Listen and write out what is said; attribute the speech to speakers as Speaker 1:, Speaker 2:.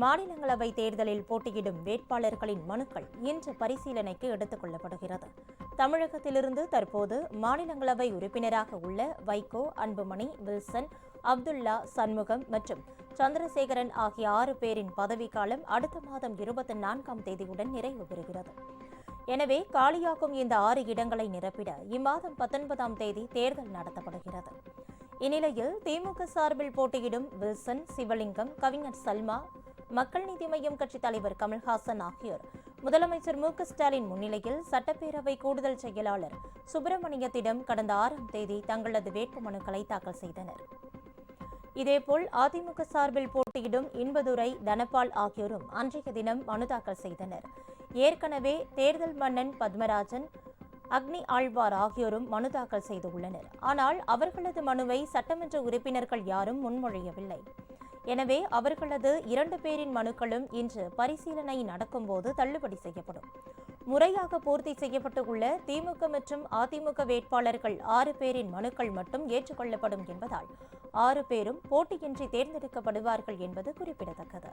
Speaker 1: மாநிலங்களவை தேர்தலில் போட்டியிடும் வேட்பாளர்களின் மனுக்கள் இன்று பரிசீலனைக்கு எடுத்துக் கொள்ளப்படுகிறது. தமிழகத்திலிருந்து தற்போது மாநிலங்களவை உறுப்பினராக உள்ள வைகோ, அன்புமணி, வில்சன், அப்துல்லா, சண்முகம் மற்றும் சந்திரசேகரன் ஆகிய 6 பேரின் பதவிக்காலம் அடுத்த மாதம் 24ஆம் தேதியுடன் நிறைவு பெறுகிறது. எனவே காலியாகும் இந்த 6 இடங்களை நிரப்பிட இம்மாதம் 19ஆம் தேதி தேர்தல் நடத்தப்படுகிறது. இந்நிலையில் திமுக சார்பில் போட்டியிடும் வில்சன், சிவலிங்கம், கவிஞர் சல்மா, மக்கள் நீதி மய்யம் கட்சித் தலைவர் கமல்ஹாசன் ஆகியோர் முதலமைச்சர் மு.க.ஸ்டாலின் முன்னிலையில் சட்டப்பேரவை கூடுதல் செயலாளர் சுப்பிரமணியத்திடம் கடந்த 6ஆம் தேதி தங்களது வேட்புமனுக்களை தாக்கல் செய்தனர். இதேபோல் அதிமுக சார்பில் போட்டியிடும் இன்பதுரை, தனபால் ஆகியோரும் அன்றைய தினம் மனு தாக்கல் செய்தனர். ஏற்கனவே தேர்தல் மன்னன் பத்மராஜன், அக்னி ஆழ்வார் ஆகியோரும் மனு தாக்கல் செய்துள்ளனர். ஆனால் அவர்களது மனுவை சட்டமன்ற உறுப்பினர்கள் யாரும் முன்மொழியவில்லை. எனவே அவர்களது 2 பேரின் மனுக்களும் இன்று பரிசீலனை நடக்கும்போது தள்ளுபடி செய்யப்படும். முறையாக பூர்த்தி செய்யப்பட்டு உள்ள திமுக மற்றும் அதிமுக வேட்பாளர்கள் 6 பேரின் மனுக்கள் மட்டும் ஏற்றுக்கொள்ளப்படும் என்பதால் 6 பேரும் போட்டியின்றி தேர்ந்தெடுக்கப்படுவார்கள் என்பது குறிப்பிடத்தக்கது.